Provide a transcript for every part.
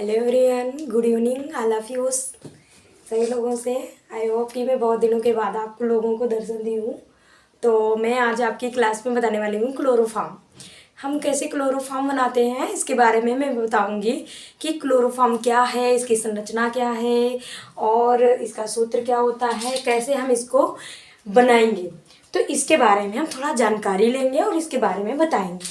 Hello everyone, good evening. I love you सभी लोगों से। आई होप कि मैं बहुत दिनों के बाद आप लोगों को दर्शन दी हूँ। तो मैं आज आपकी क्लास में बताने वाली हूँ क्लोरोफॉर्म। हम कैसे क्लोरोफॉर्म बनाते हैं इसके बारे में मैं बताऊँगी कि क्लोरोफॉर्म क्या है, इसकी संरचना क्या है और इसका सूत्र क्या होता है, कैसे हम इसको बनाएंगे। तो इसके बारे में हम थोड़ा जानकारी लेंगे और इसके बारे में बताएंगे,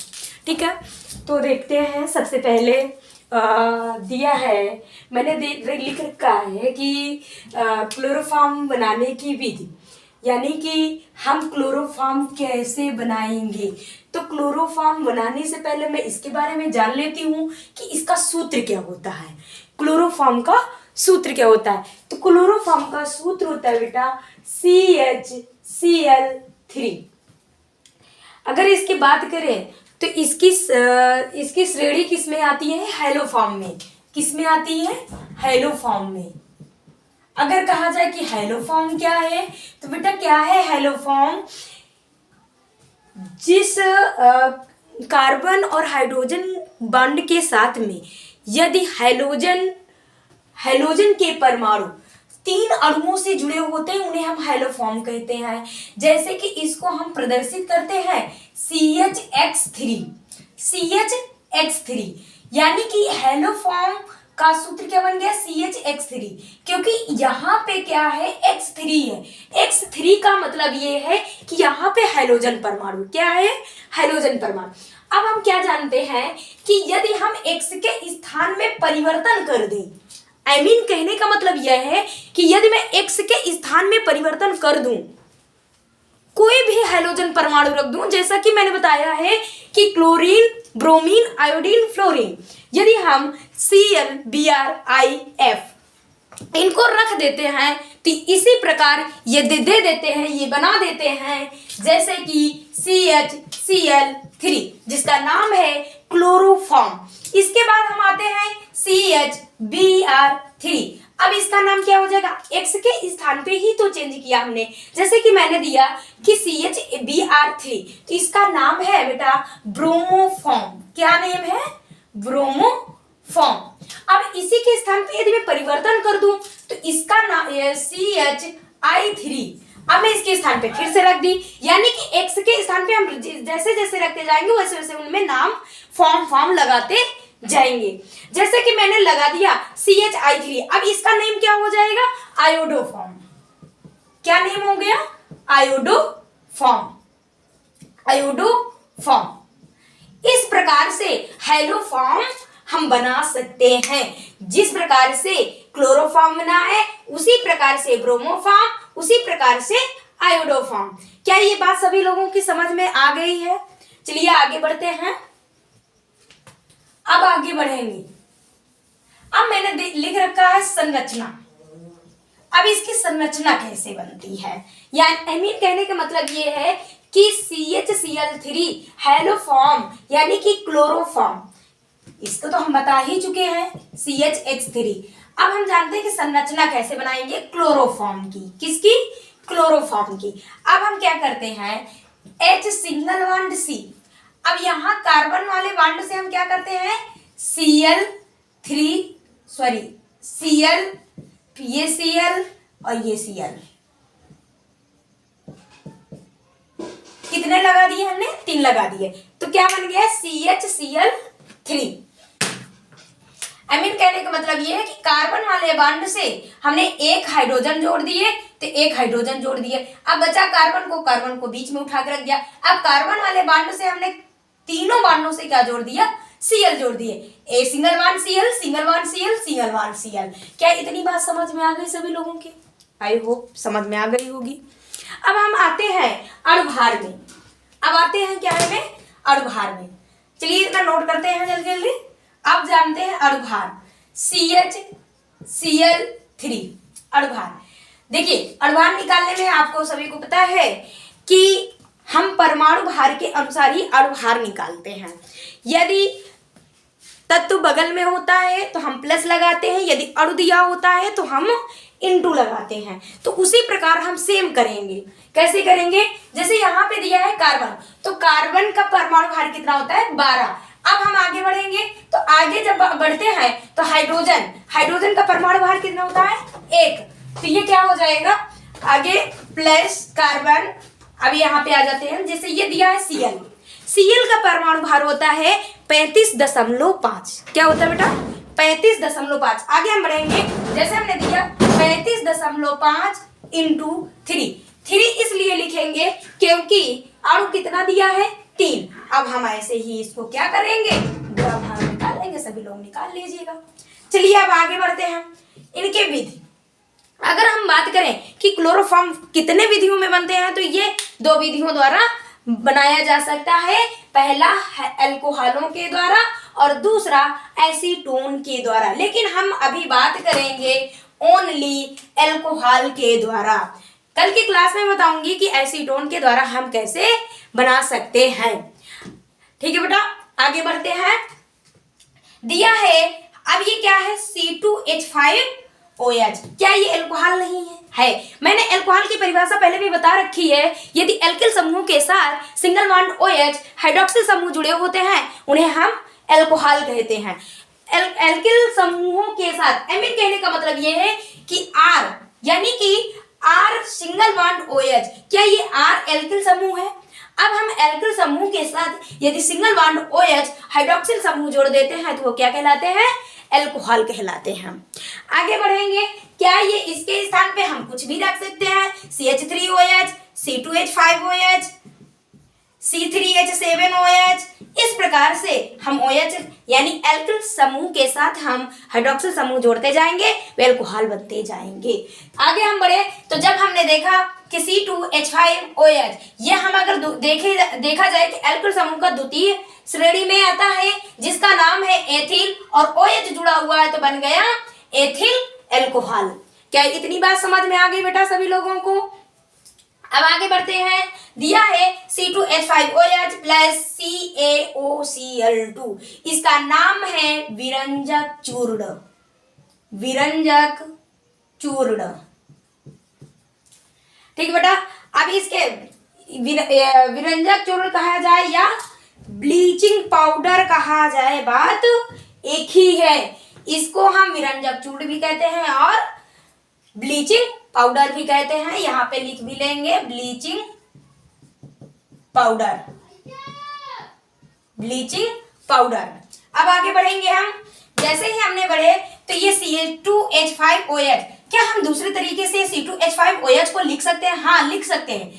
ठीक है। तो देखते हैं। सबसे पहले दिया है, मैंने लिख रखा है कि क्लोरोफॉर्म बनाने की विधि, यानी कि हम क्लोरोफॉर्म कैसे बनाएंगे। तो क्लोरोफॉर्म बनाने से पहले मैं इसके बारे में जान लेती हूँ कि इसका सूत्र क्या होता है। क्लोरोफॉर्म का सूत्र क्या होता है? तो क्लोरोफॉर्म का सूत्र होता है बेटा CHCl3। अगर इसकी बात करें तो इसकी श्रेणी किस में आती है? हैलोफॉर्म में। किस में आती है? हैलोफॉर्म में। अगर कहा जाए कि हैलोफॉर्म क्या है, तो बेटा क्या है हैलोफॉर्म? जिस कार्बन और हाइड्रोजन बॉन्ड के साथ में यदि हैलोजन के परमाणु 3 अणुओं से जुड़े होते हैं, उन्हें हम हैलोफॉर्म कहते हैं। जैसे कि इसको हम प्रदर्शित करते हैं CHX3, यानी कि हैलोफॉर्म का सूत्र क्या बन गया? CHX3, क्योंकि यहाँ पे क्या है? X3 है। X3 का मतलब ये है कि यहाँ पे हैलोजन परमाणु क्या है? हैलोजन परमाणु। अब हम क्या जानते हैं कि यदि हम X के स्थान में परिवर्तन कर दें, कहने का मतलब यह है कि यदि मैं X के स्थान में परिवर्तन कर दूं, कोई भी हैलोजन परमाणु रख दूं, जैसा कि मैंने बताया है कि क्लोरीन, ब्रोमीन, आयोडीन, फ्लोरीन, यदि हम Cl, Br, IF इनको रख देते हैं तो इसी प्रकार ये दे देते हैं, ये बना देते हैं, जैसे कि CHCl3 जिसका नाम है क्लोरोफॉर्म। इसके बाद हम आते हैं CHBr3। अब इसका नाम क्या हो जाएगा? X के स्थान पे ही तो चेंज किया हमने, जैसे कि मैंने दिया कि CHBr3, तो इसका नाम है बेटा ब्रोमोफॉर्म। क्या नेम है? ब्रोमोफॉर्म। अब इसी के स्थान पे यदि मैं परिवर्तन कर दूं तो इसका नाम CHI3। अब मैं इसके स्थान पे फिर से रख दी, यानी कि X के स्थान पे हम जैसे जैसे रखते जाएंगे वैसे वैसे उनमें नाम फॉर्म लगाते जाएंगे। जैसे कि मैंने लगा दिया CHI3, अब इसका नेम क्या हो जाएगा? आयोडोफॉर्म। क्या नेम हो गया? आयोडोफॉर्म। इस प्रकार से हैलोफॉर्म हम बना सकते हैं। जिस प्रकार से क्लोरोफॉर्म बना है, उसी प्रकार से ब्रोमोफॉर्म, उसी प्रकार से आयोडोफॉर्म। क्या ये बात सभी लोगों की समझ में आ गई है? चलिए आगे बढ़ते हैं। अब आगे बढ़ेंगे। अब मैंने लिख रखा है संरचना। अब इसकी संरचना कैसे बनती है, यानी कहने का मतलब ये है कि CHCl3 हैलोफॉर्म यानी कि क्लोरोफॉर्म, इसको तो हम बता ही चुके हैं CHX3। अब हम जानते हैं कि संरचना कैसे बनाएंगे क्लोरोफॉर्म की। किसकी? क्लोरोफॉर्म की। अब हम क्या करते हैं? H single bond C। अब यहाँ कार्बन वाले बॉन्ड से हम क्या करते हैं? Cl, ये Cl और ये Cl कितने लगा दिए हमने? 3 लगा दिए। तो क्या बन गया? CHCl3। कहने का मतलब ये है कि कार्बन वाले बॉन्ड से हमने एक हाइड्रोजन जोड़ दिए तो एक हाइड्रोजन जोड़ दिए। अब बचा कार्बन को बीच में उठा कर रख दिया। अब कार्बन वाले बॉन्ड से हमने तीनों बॉन्डों से क्या जोड़ दिया? Cl जोड़ दिए। A single bond Cl, single bond Cl, single bond Cl। क्या इतनी बात समझ में आ गई सभी लोगों के? आई होप समझ में आ गई होगी। अब हम आते हैं अणुभार में। अब आते हैं क्या है? अणुभार में। चलिए इतना नोट करते हैं जल्दी जल्दी। अब जानते हैं अणुभार CHCl3 अणुभार। देखिए अणुभार निकालने में आपको सभी को पता है कि हम परमाणु भार के अनुसार ही अणुभार निकालते हैं। यदि तत्व बगल में होता है तो हम प्लस लगाते हैं, यदि अणु दिया होता है तो हम इनटू लगाते हैं। तो उसी प्रकार हम सेम करेंगे। कैसे करेंगे? जैसे यहाँ पे दिया है कार्बन, तो कार्बन का परमाणु भार कितना होता है? 12। अब हम आगे बढ़ेंगे, तो आगे जब बढ़ते हैं तो हाइड्रोजन का परमाणु भार कितना होता है? 1। तो ये क्या हो जाएगा आगे प्लस कार्बन। अब यहाँ पे आ जाते हैं, जैसे ये दिया है Cl का परमाणु भार होता है 35.5। क्या होता है बेटा? 35.5। आगे हम बढ़ेंगे, जैसे हमने दिया 35.5 इंटू 3 इसलिए लिखेंगे क्योंकि अणु कितना दिया है? 3। अब हम ऐसे ही इसको क्या करेंगे? बुरा भाग निकाल लेंगे, सभी लोग निकाल लीजिएगा। चलिए अब आगे बढ़ते हैं, इनके विधि। अगर हम बात करें कि क्लोरोफॉर्म कितने विधियों में बनते हैं, तो ये 2 विधियों द्वारा बनाया जा सकता है। पहला अल्कोहलों के द्वारा और दूसरा एसीटोन के द्वारा, लेकिन हम अभी बात करेंगे ओनली अल्कोहल के द्वारा। कल की क्लास में बताऊंगी कि एसीटोन के द्वारा हम कैसे बना सकते हैं। ठीक है बेटा, आगे बढ़ते हैं। दिया है, अब ये क्या है? C2H5OH। क्या ये अल्कोहल नहीं है? मैंने अल्कोहल की परिभाषा पहले भी बता रखी है। यदि एल्किल समूह के साथ सिंगल बॉन्ड OH हाइड्रोक्सिल समूह जुड़े होते हैं, उन्हें हम अल्कोहल कहते हैं। एल्किल समूहों के साथ, एमिन कहने का मतलब ये है कि R, यानी कि R सिंगल बॉन्ड OH, क्या ये R एल्किल समूह है? अब हम एल्किल समूह के साथ यदि सिंगल बॉन्ड OH हाइड्रोक्सिल समूह जोड़ देते हैं तो वो क्या कहलाते हैं? अल्कोहल कहलाते हैं। आगे बढ़ेंगे, क्या ये इसके स्थान पे हम कुछ भी रख सकते हैं? CH3OH, C2H5OH, C3H7OH। इस प्रकार से हम OH यानी एल्किल समूह के साथ हम हाइड्रोक्सिल समूह जोड़ते जाएंगे, वे अल्कोहल बनते जाएंगे। आगे हम बढ़े, तो जब हमने देखा कि C2H5OH, ये हम अगर देखा जाए कि एल्किल समूह का द्वितीय श्रेणी में आता है, जिसका नाम है एथिल, और OH जुड़ा हुआ है तो बन गया एथिल अल्कोहल। क्या इतनी बात समझ में आ गई बेटा सभी लोगों को? अब आगे बढ़ते हैं, दिया है C2H5OH प्लस CaOCl2। इसका नाम है विरंजक चूर्ण। ठीक है बेटा, अब इसके विरंजक चूर्ण कहा जाए या ब्लीचिंग पाउडर कहा जाए, बात एक ही है। इसको हम विरंजक चूर्ण भी कहते हैं और ब्लीचिंग पाउडर भी कहते हैं। यहाँ पे लिख भी लेंगे ब्लीचिंग पाउडर। अब आगे बढ़ेंगे हम, जैसे ही हमने बढ़े तो ये C2H5OH, क्या हम दूसरे तरीके से C2H5OH को लिख सकते हैं? हाँ, लिख सकते हैं।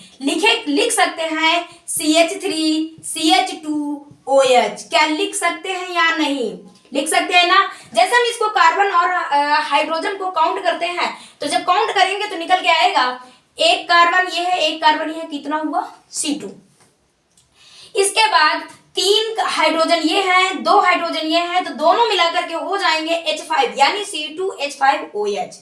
लिख सकते हैं CH3CH2OH। क्या लिख सकते हैं या नहीं? लिख सकते हैं ना। जैसे हम इसको कार्बन और हाइड्रोजन को काउंट करते हैं, तो जब काउंट करेंगे तो निकल के आएगा, एक कार्बन ये है, एक कार्बन ये है, कितना हुआ? C2। इसके बाद 3 हाइड्रोजन ये हैं, 2 हाइड्रोजन ये हैं, तो दोनों मिलाकर के हो जाएंगे H5, यानी C2H5OH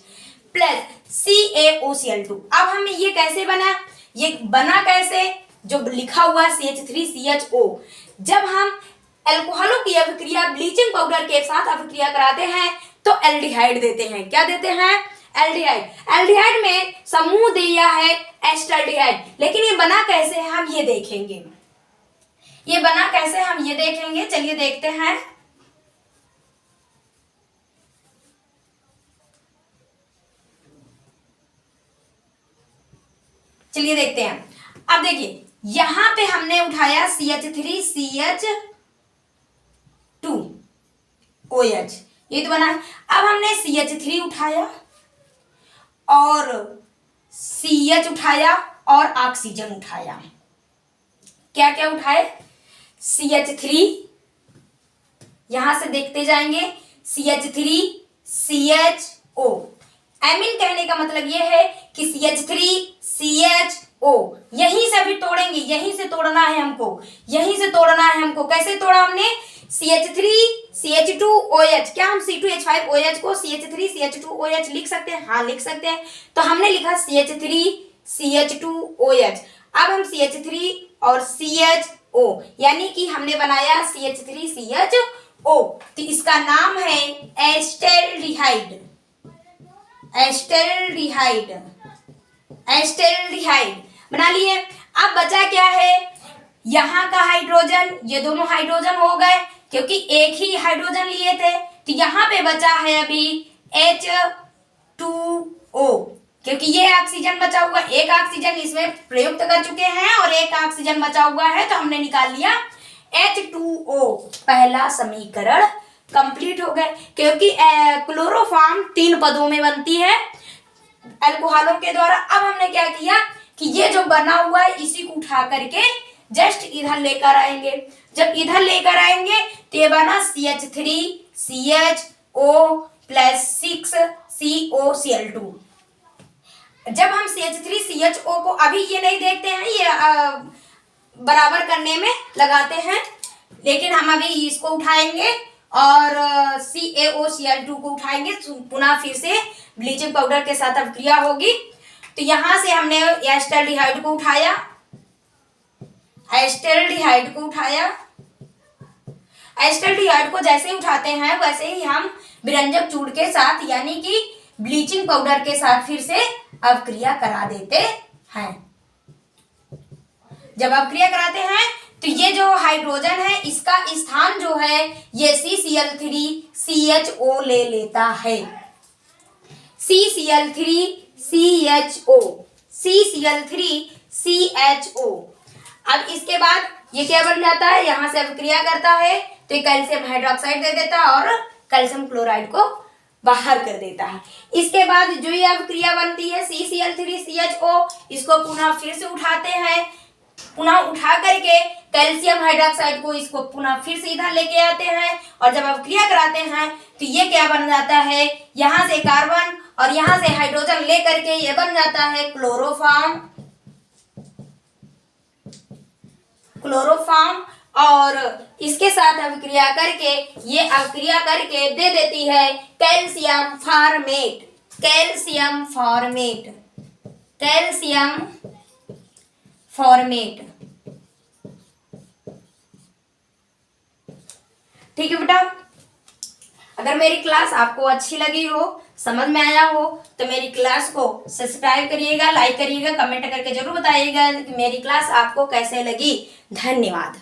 प्लस CaOCl2। अब हमें ये कैसे बना? ये बना कैसे? जो लिखा हुआ CH3CHO, जब हम अल्कोहलों की अभिक्रिया ब्लीचिंग पाउडर के साथ अभिक्रिया कराते हैं तो एल्डिहाइड देते हैं। क्या देते हैं? एल्डिहाइड में समूह दिया है एस्टल्डिहाइड, लेकिन ये बना कैसे है हम ये देखेंगे। चलिए देखते हैं। अब देखिए, यहां पे हमने उठाया CH3CH2OH, ये तो बना है। अब हमने CH3 उठाया और CH उठाया और ऑक्सीजन उठाया। क्या क्या उठाए? CH3, यहां से देखते जाएंगे, CH3CHO। एमिन कहने का मतलब यह है कि CH3CHO यहीं से अभी तोड़ेंगे, यहीं से तोड़ना है हमको। कैसे तोड़ा हमने? CH3CH2OH। क्या हम C2H5OH को CH3CH2OH लिख सकते हैं? हाँ, लिख सकते हैं। तो हमने लिखा CH3CH2OH। अब हम CH3 और CHO, यानी कि हमने बनाया CH3CHO, तो इसका नाम है एस्टल्डिहाइड। बना लिए। अब बचा क्या है? यहाँ का हाइड्रोजन, ये दोनों हाइड्रोजन हो गए, क्योंकि एक ही हाइड्रोजन लिए थे, तो यहाँ पे बचा है अभी H2O, क्योंकि ये ऑक्सीजन बचा हुआ, एक ऑक्सीजन इसमें प्रयुक्त कर चुके हैं और एक ऑक्सीजन बचा हुआ है, तो हमने निकाल लिया H2O। पहला समीकरण कंप्लीट हो गए, क्योंकि क्लोरोफॉर्म 3 पदों में बनती है अल्कोहलों के द्वारा। अब हमने क्या किया कि ये जो बना हुआ है इसी को उठा करके जस्ट इधर लेकर आएंगे। जब इधर लेकर आएंगे तो ये बना CH3CHO प्लस 6COCl2। जब हम CH3CHO को अभी ये नहीं देखते हैं, ये बराबर करने में लगाते हैं, लेकिन हम अभी इसको उठाएंगे और CaOCl2 को उठाएंगे, पुनः फिर से ब्लीचिंग पाउडर के साथ अभिक्रिया होगी। तो यहां से हमने एस्टल्डिहाइड को उठाया, एस्टल्डिहाइड को जैसे ही उठाते हैं वैसे ही हम विरंजक चूड़ के साथ यानी कि ब्लीचिंग पाउडर के साथ फिर से अभिक्रिया करा देते हैं। जब अभिक्रिया कराते हैं तो ये जो हाइड्रोजन है इसका स्थान जो है ये CCl3CHO ले लेता है। CCl3CHO। अब इसके बाद ये क्या बन जाता है, यहां से अभिक्रिया करता है तो ये कैल्शियम हाइड्रोक्साइड दे देता है और कैल्शियम क्लोराइड को बाहर कर देता है। इसके बाद जो ये अभिक्रिया बनती है CCl3CHO, इसको पुनः फिर से उठाते हैं, पुनः उठा करके कैल्शियम हाइड्रोक्साइड को इसको पुनः फिर से इधर लेके आते हैं और जब अभिक्रिया कराते हैं तो ये क्या बन जाता है, यहाँ से कार्बन और यहाँ से हाइड्रोजन ले करके ये बन जाता है क्लोरोफॉर्म और इसके साथ अभिक्रिया करके ये अभिक्रिया करके दे देती है कैल्शियम फॉर्मेट। ठीक है बेटा, अगर मेरी क्लास आपको अच्छी लगी हो, समझ में आया हो, तो मेरी क्लास को सब्सक्राइब करिएगा, लाइक करिएगा, कमेंट करके जरूर बताइएगा कि मेरी क्लास आपको कैसे लगी। धन्यवाद।